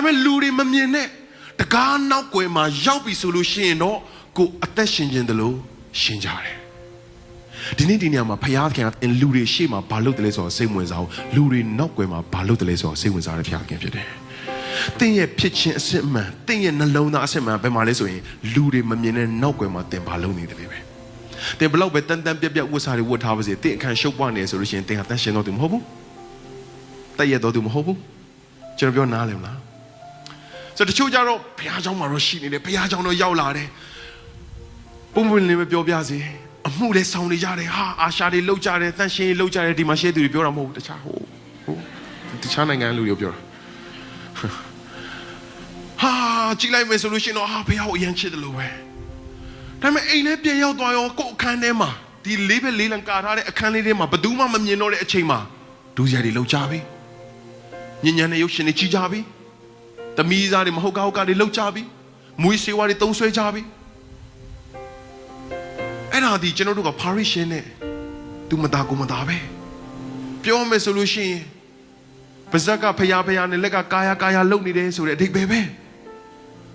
မဲ့လူတွေမမြင်နဲ့တကားနောက်ွယ်မှာရောက်ပြီဆိုလို့ရှိရင်တော့ကိုအသက်ရှင်ခြင်းတလို့ရှင်ကြတယ်ဒီနေ့ဒီနေရာမှာဖခင်ကလူတွေရှေ့မှာဘာလုပ်တယ်လဲဆိုတော့စိတ်ဝင်စားအောင်လူတွေနောက်ွယ်မှာဘာလုပ်တယ်လဲဆိုတော့စိတ်ဝင်စားတဲ့ဖခင်ဖြစ်တယ်တင်းရဲ့ဖြစ်ခြင်းအစစ်မှန်တင်းရဲ့နှလုံးသားအစစ်မှန်ဘယ်မှာလဲဆိုရင်လူတွေမမြင်တဲ့နောက်ွယ်မှာတင်ဘာလုပ်နေတယ်ပဲတင်ဘလောက်ပဲတန်တန်ပြက်ပြက်ဝတ်စားတွေဝတ်ထားပါစေတင်းအခန့်ရှုပ်ပွားနေဆိုလို့ရှိရင်တင်းဟာတန်ရှင်တော်သူမဟုတ်ဘူးတည့်ရတော်သူမဟုတ်ဘူးကျွန်တော်ပြောနားလည်မလားဆိုတော့တချို့ကြတော့ဘုရားကျောင်းမှာတော့ရှိနေတယ်ဘုရားကျောင်းတော့ရောက်လာတယ်ပုံပွင့်လေးပဲပြောပြစေအမှုလေးဆောင်နေကြတယ်ဟာအာရှာတွေလောက်ကြတယ်တန်ရှင်လောက်ကြတယ်ဒီမှာရှေ့သူတွေပြောတာမဟုတ်ဘူးတခြားတခြားနိုင်ငံလူတွေပြောတာဟာကြည့်လိုက်မယ်ဆိုလို့ရှိရင်တော့ဟာဘုရားကိုအရင်ချစ်တယ်လို့ပဲဒါပေမဲ့အိမ်ထဲပြန်ရောက်သွားရောကိုယ်အခန်းထဲမှာဒီလေးပဲလေးလံကာထားတဲ့အခန်းလေးထဲမှာဘယ်သူမှမမြင်တော့တဲ့အချိန်မှာဒူးစရာတွေလောက်ကြပြီညဉ့်ညံတဲ့ရုပ်ရှင်တွေကြီးကြပြီတမီးစားတွေမဟုတ်ကောက်ကတွေလောက်ကြပြီမွေးစေဝါတွေတုံးဆွဲကြပြီအဲ့ဒါဒီကျွန်တော်တို့က parish နဲ့သူမသားကိုမသားပဲပြောမယ်ဆိုလို့ရှိရင်ပါဇက်ကဖျားနဲ့လက်ကကာယလုံနေတယ်ဆိုတဲ့အဓိပ္ပာယ်ပ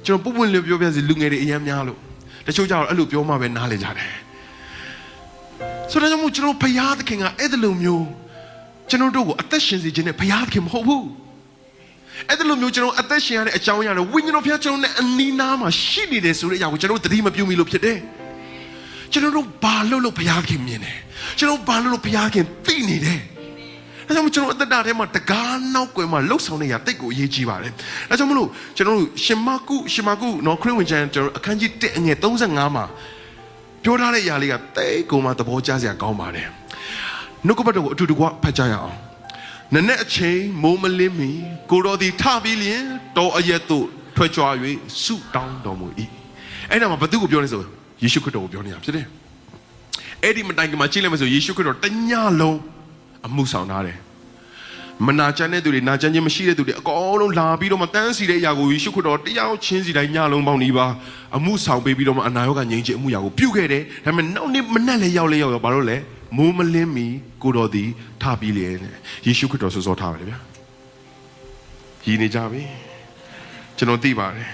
ဲကျွန်တော်ပုံပွင့်လေးပြောပြစီလူငယ်တွေအများများလို့တချို့ကြတော့အဲ့လိုပြောမှပဲနားလည်ကြတယ်ဆိုတော့ကျွန်တော်ဖျားသခင်ကအဲ့ဒီလိုမျိုးကျွန်တော်တို့ကိုအသက်ရှင်စေခြင်းနဲ့ဖျားသခင်မဟုတ်ဘူးအဲ့ဒီလိုမျိုးကျွန်တော်အသက်ရှင်ရတဲ့အကြောင်းအရာတွေဝိညာဉ်တော်ဖျားကျွန်တော်နဲ့အနီးနားမှာရှိနေတယ်ဆိုတဲ့အရာကိုကျွန်တော်သတိမပြုမိလို့ဖြစ်တယ်ကျွန်တော်တို့ဘာလို့ဘုရားခင်မြင်တယ်ကျွန်တော်ဘာလို့ဘုရားခင်သိနေတယ်အဲကြောင့်ကျွန်တော်အသက်တာထဲမှာတကားနောက်ွယ်မှာလှုပ်ဆောင်နေရတိတ်ကိုအရေးကြီးပါတယ်အဲကြောင့်မလို့ကျွန်တော်တို့ရှင်မကုနော်ခရစ်ဝင်ကျမ်းကျွန်တော်အခန်းကြီး1အငယ်35မှာပြောထားတဲ့အရာလေးကတိတ်ကိုမှသဘောကျစရာကောင်းပါတယ်နှုတ်ကပတ်တော်ကိုအတူတကွဖတ်ကြရအောင်နနဲ့အချိန်မိုးမလင်းမီကိုတော်သည်ထပြီးလျင်တော်အရက်သို့ထွက်ကြွ၍ဆုတောင်းတော်မူ၏အဲ့ဒါမှာဘသူကိုပြောနေဆိုယေရှုခရစ်တော်ကိုပြောနေတာဖြစ်တယ်အဲ့ဒီမတိုင်ခင်မှာကြည့်လိုက်မယ်ဆိုယေရှုခရစ်တော်တညလုံးအမှုဆောင်ထားတယ်မနာချမ်းတဲ့သူတွေနာချမ်းခြင်းမရှိတဲ့သူတွေအကုန်လုံးလာပြီးတော့မှတန်းစီတဲ့အရာကိုယေရှုခရစ်တော်တယောက်ချင်းစီတိုင်းညလုံးပေါင်းနေပါအမှုဆောင်ပေးပြီးတော့မှအနာရောဂါငြိမ်းခြင်းအမှုရာကိုပြုခဲ့တယ်ဒါပေမဲ့နောက်နေ့မနဲ့လည်းရောက်ဘာလို့လဲမိုးမလင်းမီကိုတော်သည်ထပြီးလေယေရှုခရစ်တော်စောထားပါတယ်ဗျာရည်နေကြပြီကျွန်တော်သိပါတယ်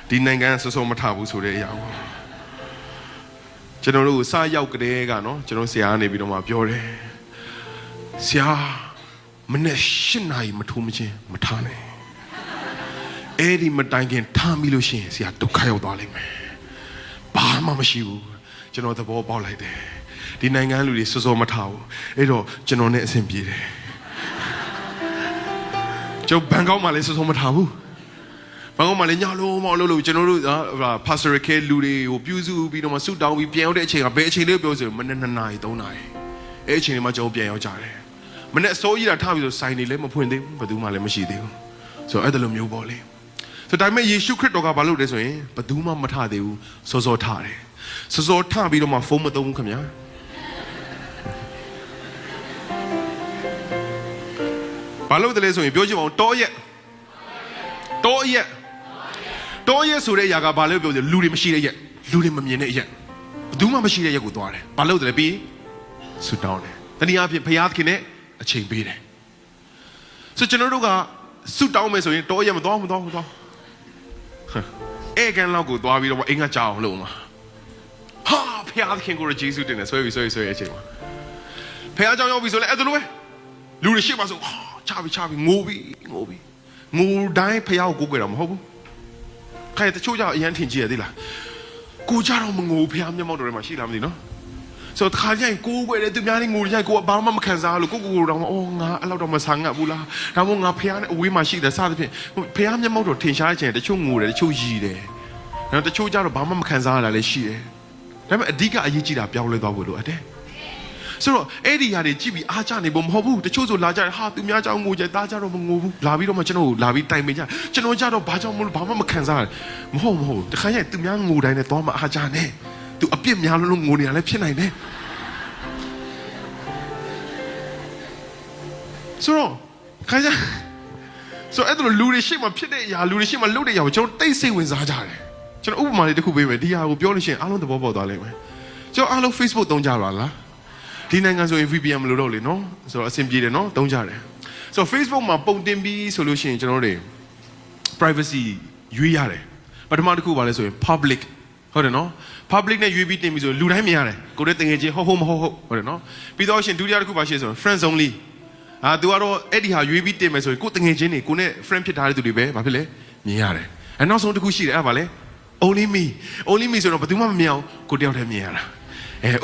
ဒီနိုင်ငံစောမထဘူးဆိုတဲ့အရာကိုကျွန်တော်တို့စရောက်ကြတဲ့ကနော်ကျွန်တော်ဆရာကနေပြီးတော့မှပြောတယ်ဆရာမနေ့8 နာရီမထိုးမချင်းမထားနဲ့အဲ့ဒီမတိုင်ခင်ထားမိလို့ရှိရင်ဆရာဒုက္ခရောက်သွားလိမ့်မယ်ဘာမှမရှိဘူးကျွန်တော်သဘောပေါက်လိုက်တယ်ဒီနိုင်ငံလူတွေစောမထားဘူးအဲ့တော့ကျွန်တော်နဲ့အဆင်ပြေတယ်ကျုပ်ဘန်ကောက်မှာလည်းစောမထားဘူးဘာလို့မလဲညလုံးမလို့ကျွန်တော်တို့pastor care လူတွေကိုပြုစုပြီးတော့မှဆုတောင်းပြီးပြန်ရောက်တဲ့အချိန်ကဘယ်အချိန်လေးပြောဆိုမနေ့2 နာရီ 3 နာရီအဲ့အချိန်လေးမှာကျွန်တော်ပြန်ရောက်ကြတယ်မနေ့အစိုးရထားပြီးဆိုဆိုင်နေလည်းမဖွင့်သေးဘူးဘယ်သူမှလည်းမရှိသေးဘူးဆိုတော့အဲ့လိုမျိုးပေါ့လေဆိုတော့ဒါပေမဲ့ယေရှုခရစ်တော်ကဘာလုပ်လဲဆိုရင်ဘယ်သူမှမထသေးဘူးစောထတယ်စောထပြီးတော့မှဖုန်းမသုံးဘူးခင်ဗျာဘာလို့တလဲဆိုရင်ပြောချင်ပါဦးတောရက်ဆိုတဲ့ຢာကဘာလို့ပြောလဲလူတွေမရှိတဲ့ရက်လူတွေမမြင်တဲ့ရက်ဘယ်သူမှမရှိတဲ့ရက်ကိုသွားတယ်ဘာလို့တလဲပြီးဆုတောင်းတယ်တနည်းအားဖြင့်ဘုရားသခင်နဲ့အချိန်ပေးတယ်ဆိုကျွန်တော်တို့ကဆုတောင်းမယ်ဆိုရင်တောရက်မသွားအဲ့ကန်လောက်ကိုသွားပြီးတော့အိမ်ကကြောက်အောင်လုပ်မှာဟာဘုရားသခင်ကိုရဂျေစုတင်တယ်ဆွဲပြီးအချိန်မှာဘုရားကြောင့်ရောက်ပြီဆိုလဲအဲ့ဒါလိုပဲလူတွေရှိမှဆိုချပြီးငိုတိုင်းဖះကိုကိုးကွယ်တာမဟုတ်ဘူးခိုင်တချို့ကြောင့်အရန်ထင်ကြီးရသေးလားကိုကြတော့မငိုဖះမျက်မှောက်တော်ထဲမှာရှိလားမသိနော်ဆိုတော့ခါကျရင်ကိုးကွယ်တယ်သူများနေငိုကြရင်ကိုဘာမှမခံစားလို့ကိုတော့အော်ငါအဲ့လောက်တော့မဆာငတ်ဘူးလားဒါမှမဟုတ်ငါဖះနဲ့အဝေးမှာရှိတယ်စသဖြင့်ဖះမျက်မှောက်တော်ထင်ရှားခြင်းတချို့ငိုတယ်တချို့ရည်တယ်နောက်တချို့ကြတော့ဘာမှမခံစားရတာလည်းရှိတယ်ဒါပေမဲ့အဓိကအရေးကြီးတာပြောင်းလဲသွားဖို့လိုအပ်တယ်ဆိုတော့အဲ့ဒီຢာတွေကြည့်ပြီးအားကြနေဖို့မဟုတ်ဘူးတချို့ဆိုလာကြတယ်ဟာသူများကြောင့်ငိုကြတားကြတော့မငိုဘူးလာပြီးတော့မှကျွန်တော်ကိုလာပြီးတိုင်ပင်ကြကျွန်တော်ကြတော့ဘာကြောင့်မလို့ဘာမှမခံစားရမဟုတ်တခါကျရင်သူများငိုတိုင်းနဲ့သွားမှအားကြနေသူအပြစ်များလို့ငိုနေတာလည်းဖြစ်နိုင်တယ်ဆိုတော့ခါကျဆိုအဲ့လိုလူတွေရှိမှဖြစ်တဲ့အရာလူတွေရှိမှလုပ်တဲ့အရာကိုကျွန်တော်တိတ်စိတ်ဝင်စားကြတယ်ကျွန်တော်ဥပမာလေးတစ်ခုပေးမယ်ဒီဟာကိုပြောလို့ရှိရင်အားလုံးသဘောပေါက်သွားလိမ့်မယ်ကျွန်တော်အားလုံး Facebook သုံးကြပါလားဒီနိုင်ငံဆိုရင် VPN မလို့တော့လေနော်ဆိုတော့အဆင်ပြေတယ်နော်သုံးကြတယ်ဆိုတော့ Facebook မှာပုံတင်ပြီးဆိုလို့ရှိရင်ကျွန်တော်တို့ privacy ရွေးရတယ်ပထမတစ်ခုပါလဲဆိုရင် public ဟုတ်တယ်နော် public နဲ့ရွေးပြီးတင်ပြီးဆိုလူတိုင်းမြင်ရတယ်ကိုယ်တည်းတငယ်ချင်းဟုတ်မဟုတ်ဟုတ်တယ်နော်ပြီးတော့ရှင်ဒုတိယတစ်ခုပါရှိဆိုရင် friends only သူကတော့အဲ့ဒီဟာရွေးပြီးတင်မယ်ဆိုရင်ကိုယ်တငယ်ချင်းတွေကိုနဲ့ friend ဖြစ်ထားတဲ့သူတွေပဲဘာဖြစ်လဲမြင်ရတယ်အဲနောက်ဆုံးတစ်ခုရှိတယ်အဲ့ဒါပါလဲ only me ဆိုတော့ဘယ်သူမှမမြင်အောင်ကိုတယောက်တည်းမြင်ရတာ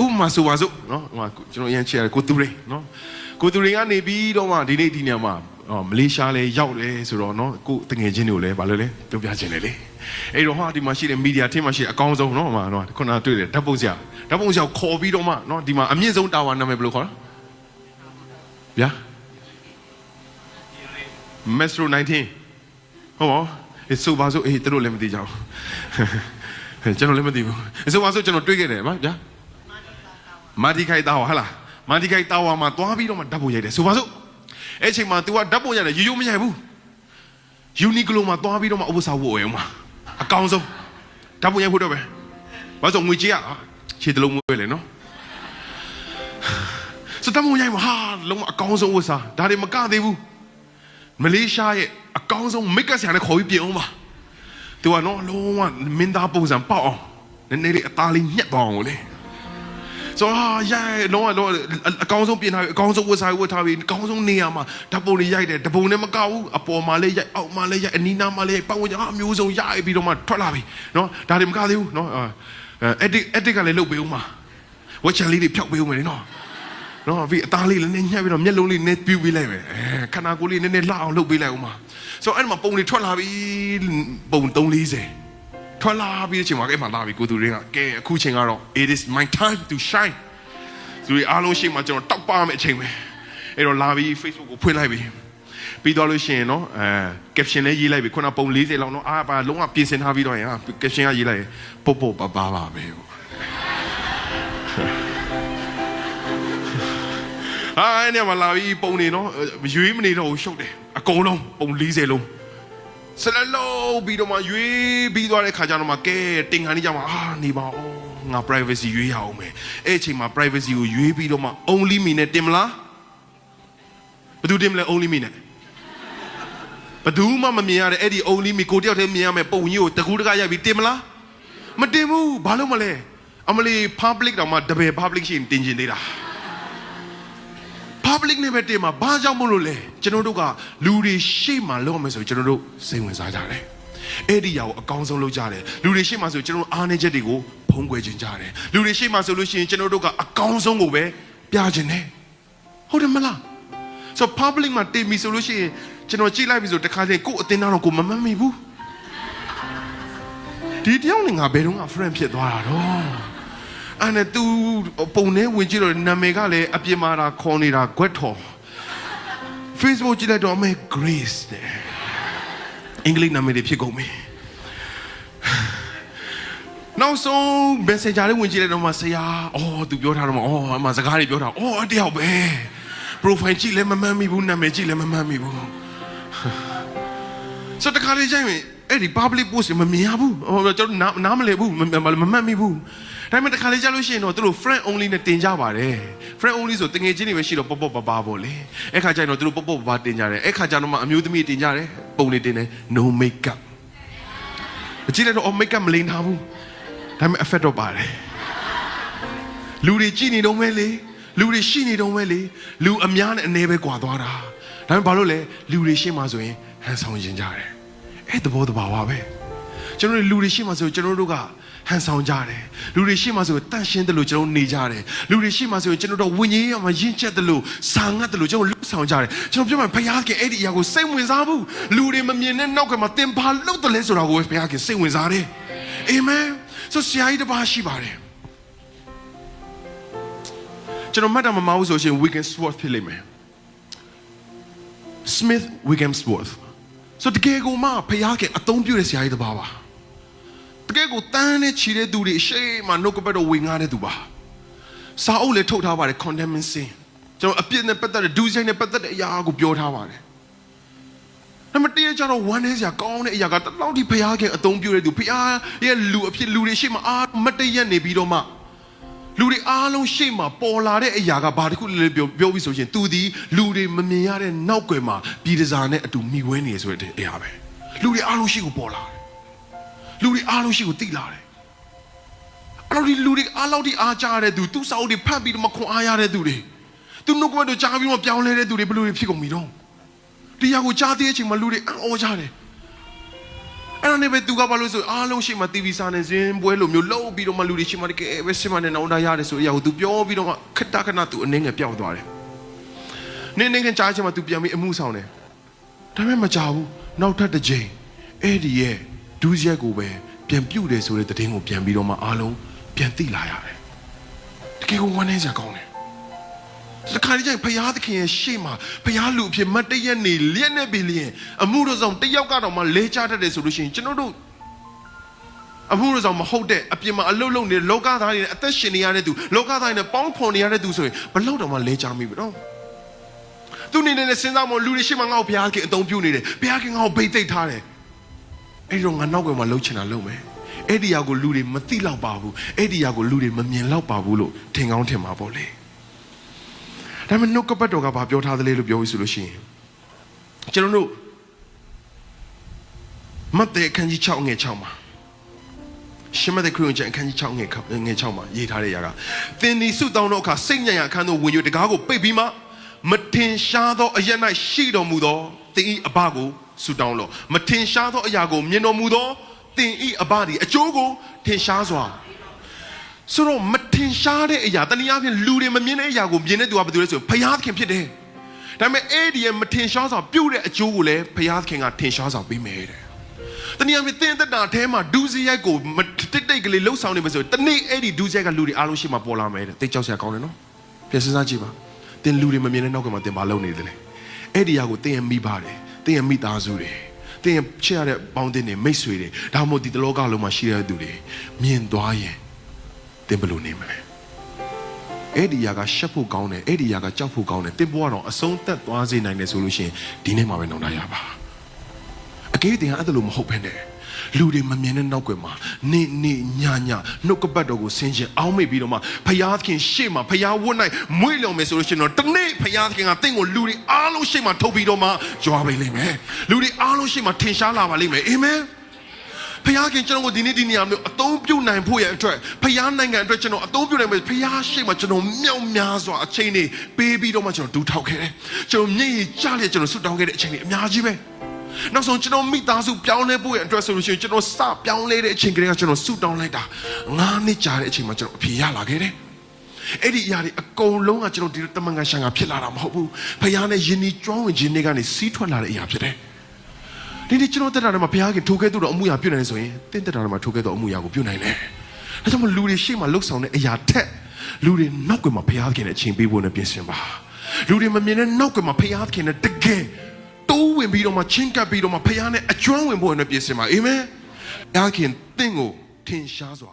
ဥပမာဆိုပါစို့နော်ဟိုကျွန်တော်အရင်ချစ်ရတယ်ကိုသူရိနော်ကိုသူရိကနေပြီးတော့မှဒီနေ့ဒီနေရာမှာမလေးရှားလဲရောက်တယ်ဆိုတော့နော်ကိုတငယ်ချင်းတွေကိုလည်းဘာလို့လဲပြောပြချင်တယ်လေအဲ့တော့ဟာဒီမှာရှိတဲ့မီဒီယာထင်းမှာရှိတဲ့အကောင်းဆုံးနော်ဟိုမှာနော်ခုနတွေ့တယ်ဓာတ်ပုံဆရာခေါ်ပြီးတော့မှနော်ဒီမှာအမြင့်ဆုံးတာဝါနာမည်ဘယ်လိုခေါ်လဲဗျာ Metro 19ဟုတ်ပါဆိုပါစို့သူတို့လည်းမသိကြဘူးကျွန်တော်လည်းမသိဘူးဆိုပါစို့ကျွန်တော်တွေ့ခဲ့တယ်ဗျာမာဒီခိုင်တာဝါဟာလားမာဒီခိုင်တာဝါမှာသွားပြီးတော့မှဓာတ်ပုံရိုက်တယ်ဆိုပါစို့အဲ့ချိန်မှာ तू ကဓာတ်ပုံရတယ်ရိုးမရိုက်ဘူး Uniqlo မှာသွားပြီးတော့မှအဝတ်စားဝတ်အောင်မှာအကောင်းဆုံးဓာတ်ပုံရိုက်ဖို့တော့ပဲဘာလို့ငွေကြေးခြေတလုံးမွေးလေနော်စတမုံရိုက်မှာဟာလုံးအကောင်းဆုံးဝတ်စားဒါတွေမကသေးဘူးမလေးရှားရဲ့အကောင်းဆုံးမိတ်ကပ်ဆရာနဲ့ခေါ်ပြီးပြင်အောင်ပါ तू ကနော်လုံးဝမင်းသားပုံစံပေါက်အောင်နည်းနည်းလေးအသားလေးညှက်သွားအောင်လေဆိုတော့ရိုက်လုံးဝအကောင်းဆုံးပြင်ထားပြီးအကောင်းဆုံးဝတ်စားဝတ်ထားပြီးအကောင်းဆုံးနေရာမှာဓာတ်ပုံတွေရိုက်တယ်ဓာတ်ပုံနဲ့မကောက်ဘူးအပေါ်မှာလည်းရိုက်အောက်မှာလည်းရိုက်အနီးနားမှာလည်းပတ်ဝန်းကျင်အမျိုးစုံရိုက်ပြီးတော့မှထွက်လာပြီနော်ဒါတွေမကသေးဘူးနော်edit ကလည်းလုပ်ပေးဦးမှာဝက်ချန်လေးတွေဖြောက်ပေးဦးမယ်နော်ပြီးအသားလေးလည်းနည်းညှက်ပြီးတော့မျက်လုံးလေးနည်းပြူပေးလိုက်မယ်ခန္ဓာကိုယ်လေးနည်းနည်းလှအောင်လုပ်ပေးလိုက်ဦးမှာဆိုတော့အဲ့မှာပုံတွေထွက်လာပြီပုံ340ထွက်လာပြီးတဲ့အချိန်မှာအဲ့မှာလာပြီကိုသူတွေကကဲအခုချိန်ကတော့ it is my time to shine သူတွေအားလုံးရှိမှကျွန်တော်တောက်ပါမယ်အချိန်ပဲအဲ့တော့လာပြီး Facebook ကိုဖွင့်လိုက်ပြီပြီးတော့လို့ရှိရင်နော်caption လေးရေးလိုက်ပြီခုနပုံ40လောက်နော်ပါလုံးဝပြင်ဆင်ထားပြီးတော့ရင် caption ကရေးလိုက်ပုတ်ပုတ်ပါပါပဲအဲ့ဒီမှာလာပြီးပုံနေနော်ရွေးမနေတော့ရှုပ်တယ်အကုန်လုံးပုံ40လုံးစလလုံးပြီးတော့မှရွေးပြီးသွားတဲ့ခါကျတော့မှကဲတင်ခါနေကြမှာနေပါငါ privacy ရွေးရအောင်မယ်အဲ့အချိန်မှာ privacy ကိုရွေးပြီးတော့မှ only me နဲ့တင်မလားဘယ်သူတင်မလဲ only me နဲ့ဘယ်သူမှမမြင်ရတဲ့အဲ့ဒီ only me ကိုတယောက်တည်းမြင်ရမယ်ပုံကြီးကိုတကူးတကားရိုက်ပြီးတင်မလားမတင်ဘူးဘာလို့မလဲအမလီ public တော့မှတပည့် public ရှိရင်တင်ကျင်သေးတာpublic နဲ့ပဲတင်မှာဘာကြောင့်မလို့လဲကျွန်တော်တို့ကလူတွေရှေ့မှာလုပ်ရမယ်ဆိုကျွန်တော်တို့စိတ်ဝင်စားကြတယ်အဲ့ဒီຢာကိုအကောင်းဆုံးလုပ်ကြတယ်လူတွေရှေ့မှာဆိုကျွန်တော်တို့အားနည်းချက်တွေကိုဖုံးကွယ်ခြင်းကြတယ်လူတွေရှေ့မှာဆိုလို့ရှိရင်ကျွန်တော်တို့ကအကောင်းဆုံးကိုပဲပြခြင်းတယ်ဟုတ်တယ်မလားဆို public မှာတင်ပြီဆိုလို့ရှိရင်ကျွန်တော်ကြည့်လိုက်ပြီဆိုတခါတည်းကိုယ်အတင်းတော့ကိုမမှတ်မိဘူးဒီတယောက်နဲ့ငါဘယ်တော့မှ friend ဖြစ်သွားတာတော့အဲ့နဲ့ तू ပုံနဲ့ဝင်ကြည့်တော့နာမည်ကလည်းအပြစ်မှားတာခေါ်နေတာခွက်ထော် Facebook ကြည့်လိုက်တော့အမေ Grace တဲ့အင်္ဂလိပ်နာမည်တွေဖြစ်ကုန်ပြီနောက်ဆုံး Messenger လေးဝင်ကြည့်လိုက်တော့မှဆရာသူပြောထားတော့မှအမှစကားတွေပြောတာတယောက်ပဲ profile ကြည့်လည်းမမှန်မိဘူးနာမည်ကြည့်လည်းမမှန်မိဘူးဆိုတခါလေးကျရင်အဲ့ဒီ public post မမြင်ရဘူးကျွန်တော်နားမလည်ဘူးမမှတ်မိဘူးဒါပေမဲ့တခါလေးကြားလို့ရှိရင်တော့သူတို့ friend only နဲ့တင်ကြပါတယ် friend only ဆိုတငယ်ချင်းတွေပဲရှိတော့ပေါ့ပါပေါ့လေအဲ့ခါကျရင်တော့သူတို့ပေါ့ပါတင်ကြတယ်အဲ့ခါကျတော့မှအမျိုးသမီးတင်ကြတယ်ပုံလေးတင်တယ် no makeup အကြည့်လိုက်တော့makeup မလိမ်ထားဘူးဒါပေမဲ့ effect တော့ပါတယ်လူတွေကြည့်နေတော့မဲလေလူတွေရှိနေတော့မဲလေလူအများနဲ့အနေပဲကွာသွားတာဒါပေမဲ့ဘာလို့လဲလူတွေရှင်းမှဆိုရင်ဟန်ဆောင်ရင်ကြတယ်အဲ့သဘောတဘာဝပဲကျွန်တော်တို့လူတွေရှင်းမှဆိုကျွန်တော်တို့ကဟန်ဆောင်ကြတယ်လူတွေရှိမှဆိုတန့်ရှင်းတယ်လို့ကျွန်တော်နေကြတယ်လူတွေရှိမှဆိုကျွန်တော်တို့ဝิญဉ်ရေးမှာရင့်ချက်တယ်လို့စာငတ်တယ်လို့ကျွန်တော်လှုပ်ဆောင်ကြတယ်ကျွန်တော်ပြောမှဘုရားခင်အဲ့ဒီအရာကိုစိတ်ဝင်စားဘူးလူတွေမမြင်တဲ့နောက်ကမှာတင်ပါလို့တယ်လဲဆိုတာကိုဘုရားခင်စိတ်ဝင်စားတယ်အာမင်ဆိုဆရာကြီးတစ်ပါးရှိပါတယ်ကျွန်တော်မှတ်တာမမဟုတ်ဆိုရှင် Wigglesworth ဖြစ်လိမ့်မယ် Smith Wigglesworth ဆိုတကယ်ကိုမှဘုရားခင်အသုံးပြုတဲ့ဆရာကြီးတစ်ပါးပါတကယ်ကိုတန်းနဲ့ချီတဲ့သူတွေရှေ့မှာနှုတ်ကပတ်တော်ဝင်ငါတဲ့သူပါစာအုပ်လည်းထုတ်ထားပါတယ် condemning sin ကျွန်တော်အပြစ်နဲ့ပတ်သက်တဲ့ဒုစရိုက်နဲ့ပတ်သက်တဲ့အရာကိုပြောထားပါတယ်ဒါမှတရားကြတော့ဝမ်းနေစရာကောင်းတဲ့အရာကတလောက်ထိဖျားခင်အသုံးပြုတဲ့သူဖျားရဲ့လူအဖြစ်လူတွေရှေ့မှာအားမတည့်ရက်နေပြီးတော့မှလူတွေအားလုံးရှေ့မှာပေါ်လာတဲ့အရာကဘာတစ်ခုလဲပြောပြီးဆိုရင်သူဒီလူတွေမမြင်ရတဲ့နောက်ွယ်မှာပြည်တစားနဲ့အတူမိဝဲနေဆိုတဲ့အရာပဲ လူတွေအားလုံးရှိကိုပေါ်လာတယ်လူတွေအားလုံးရှိကိုတိလာတယ်အဲ့တော့ဒီလူတွေအားလုံးဒီအားကြရတဲ့သူသူ့စာအုပ်တွေဖတ်ပြီးတော့မခွန်အားရတဲ့သူတွေသူနှုတ်ကပတ်တို့ကြားပြီးတော့ပြောင်းလဲတဲ့သူတွေဘယ်လိုဖြစ်ကုန်ပြီတော့တရားကိုကြားတဲ့အချိန်မှာလူတွေအော်ကြတယ်အဲ့ဒါနဲ့ပဲသူကဘာလို့ဆိုအားလုံးရှိမှ TV စာနဲ့ဇင်းပွဲလိုမျိုးလှုပ်ပြီးတော့မှလူတွေရှိမှတကယ်ပဲစင်မနဲ့နောင်တရတယ်ဆိုအရာကိုသူပြောပြီးတော့မှခက်ခဏသူအနေငယ်ပြောင်းသွားတယ်နင်းနေခင်ကြားချင်မှသူပြန်ပြီးအမှုဆောင်တယ်ဒါပေမဲ့မကြဘူးနောက်ထပ်တစ်ချိန်အဲ့ဒီရဲ့ဒူးရက်ကိုပဲပြန်ပြုတ်တယ်ဆိုတဲ့သတင်းကိုပြန်ပြီးတော့မှအားလုံးပြန်သိလာရတယ်တကယ်ကိုဝမ်းနည်းစရာကောင်းတယ်တခါတည်းကျရင်ဖယားသခင်ရဲ့ရှေ့မှာဖယားလူအဖြစ်မတ်တရက်နေလျက်နဲ့ပြီလျင်အမှုတော်ဆောင်တယောက်ကတော့မှလဲချတတ်တယ်ဆိုလို့ရှိရင်ကျွန်တော်တို့အမှုတော်ဆောင်မဟုတ်တဲ့အပြင်မှာအလုတ်လုံနေလောကသားတွေနဲ့အသက်ရှင်နေရတဲ့သူလောကသားတွေနဲ့ပေါင်းဖော်နေရတဲ့သူဆိုရင်ဘလို့တော့မှလဲချမိပြီနော်သူနေနေစဉ်းစားမလို့လူတွေရှေ့မှာငါ့ကိုဖယားသခင်အသုံးပြုနေတယ်ဖယားခင်ငါ့ကိုဗိတ်သိပ်ထားတယ်အဲ့တော့ငါနောက်ကွယ်မှာလှုပ်ချင်တာလှုပ်မယ်အဲ့ဒီຢာကိုလူတွေမသိတော့ပါဘူးအဲ့ဒီຢာကိုလူတွေမမြင်တော့ပါဘူးလို့ထင်ကောင်းထင်မှာပေါ့လေဒါပေမဲ့နှုတ်ကပတ်တော်ကဘာပြောထားသလဲလို့ပြောပြီးဆိုလို့ရှိရင်ကျွန်တော်တို့မဿဲအခန်းကြီး6ငယ်6မှာရှမသက်ခရစ်ယာန်အခန်းကြီး6ငယ်6မှာရေးထားတဲ့ຢာကသင်ဒီဆုတောင်းတော့အခါစိတ်ညံ့ရာအခန်းသို့ဝင်၍တကားကိုပိတ်ပြီးမှမထင်ရှားသောအရ၌ရှိတော်မူသောသင်၏အဘကိုဆုတောင်းလော့မထင်ရှားသောအရာကိုမြင်တော်မူသောသင်၏အဘသည်အကျိုးကိုထင်ရှားစွာဆိုတော့မထင်ရှားတဲ့အရာတနည်းအားဖြင့်လူတွေမမြင်တဲ့အရာကိုမြင်တဲ့သူကဘာလို့လဲဆိုရင်ဘုရားသခင်ဖြစ်တယ်ဒါပေမဲ့အဲ့ဒီရဲ့မထင်ရှားစွာပြုတ်တဲ့အကျိုးကိုလည်းဘုရားသခင်ကထင်ရှားစွာပေးမယ်တဲ့တနည်းအားဖြင့်သင်သက်တာအထဲမှာဒုစရိုက်ကိုတိတ်တိတ်ကလေးလှုပ်ဆောင်နေမယ်ဆိုရင်တနေ့အဲ့ဒီဒုစရိုက်ကလူတွေအားလုံးရှိမှပေါ်လာမယ်တဲ့တိတ်ကြောက်စရာကောင်းတယ်နော်ပြန်စဉ်းစားကြည့်ပါသင်လူတွေမမြင်တဲ့နောက်ကမှသင်ဘာလုပ်နေတယ်လဲအဲ့ဒီအရာကိုသင်ရဲ့မိပါတယ်သင်ရဲ့မိသားစုတွေသင်ရဲ့ချစ်ရတဲ့ပေါင်းတင်တွေမိတ်ဆွေတွေဒါမှမဟုတ်ဒီတလောကလုံးမှာရှိတဲ့သူတွေမြင်သွားရင်သင်ဘယ်လိုနေမလဲအဲ့ဒီຢာကရှက်ဖို့ကောင်းတယ်အဲ့ဒီຢာကကြောက်ဖို့ကောင်းတယ်သင်ဘဝတော့အဆုံးသက်သွားစေနိုင်တယ်ဆိုလို့ရှိရင်ဒီနေ့မှာပဲနောင်တရပါအကယ်၍သင်ကအဲ့ဒါလိုမဟုတ်ဘဲနဲ့လူတွေမမြင်တဲ့နောက်ွယ်မှာနေညနှုတ်ကပတ်တော်ကိုဆင်းခြင်းအောင်းမိပြီးတော့မှဖယားသခင်ရှေ့မှာဖယားဝတ်၌မွေ့လျော်မယ်ဆိုလို့ရှိရင်တော့တနေ့ဖယားသခင်ကတင့်ကိုလူတွေအားလုံးရှေ့မှာထုတ်ပြီးတော့မှကြွားပေးလိမ့်မယ်လူတွေအားလုံးရှေ့မှာထင်ရှားလာပါလိမ့်မယ်အာမင်ဖယားခင်ကျွန်တော်ကိုဒီနေ့ဒီနေရာမျိုးအသုံးပြုနိုင်ဖို့ရဲ့အတွက်ဖယားနိုင်ငံအတွက်ကျွန်တော်အသုံးပြုနိုင်မယ်ဖယားရှေ့မှာကျွန်တော်မြောက်များစွာအချိန်တွေပေးပြီးတော့မှကျွန်တော်ဒူးထောက်ခဲ့တယ်ကျွန်တော်မျက်ရည်ကျလျက်ကျွန်တော်ဆွတောင်းခဲ့တဲ့အချိန်တွေအများကြီးပဲနောက်ဆုံးကျွန်တော်မိသားစုပြောင်းလဲဖို့ရဲ့အတွက်ဆိုလို့ရှိရင်ကျွန်တော်စပြောင်းလဲတဲ့အချိန်ကလေးကကျွန်တော်ဆုတောင်းလိုက်တာ9နှစ်ကြာတဲ့အချိန်မှာကျွန်တော်အဖြေရလာခဲ့တယ်အဲ့ဒီအရာတွေအကုန်လုံးကကျွန်တော်ဒီတမန်ကရှန်ကဖြစ်လာတာမဟုတ်ဘူးဖယားနဲ့ယဉ်ဤကျွမ်းဝင်ခြင်းတွေကနေစီးထွက်လာတဲ့အရာဖြစ်တယ်ဒီနေ့ကျွန်တော်တက်တာထဲမှာဘုရားခင်ထိုးခဲ့သူတော်အမှုရာပြုနိုင်တယ်ဆိုရင်တင့်တက်တာထဲမှာထိုးခဲ့တော်အမှုရာကိုပြုနိုင်တယ်။ဒါကြောင့်မလူတွေရှေ့မှာလှုပ်ဆောင်တဲ့အရာထက်လူတွေနောက်ကွယ်မှာဘုရားခင်နဲ့အချိန်ပေးဖို့နဲ့ပြင်ဆင်ပါ။လူတွေမမြင်တဲ့နောက်ကွယ်မှာဘုရားခင်နဲ့တကယ်တိုးဝင်ပြီးတော့မှချင်းကပ်ပြီးတော့မှဘုရားနဲ့အကျွမ်းဝင်ဖို့နဲ့ပြင်ဆင်ပါ။အာမင်။ဘုရားခင်တင့်ကိုထင်ရှားစွာ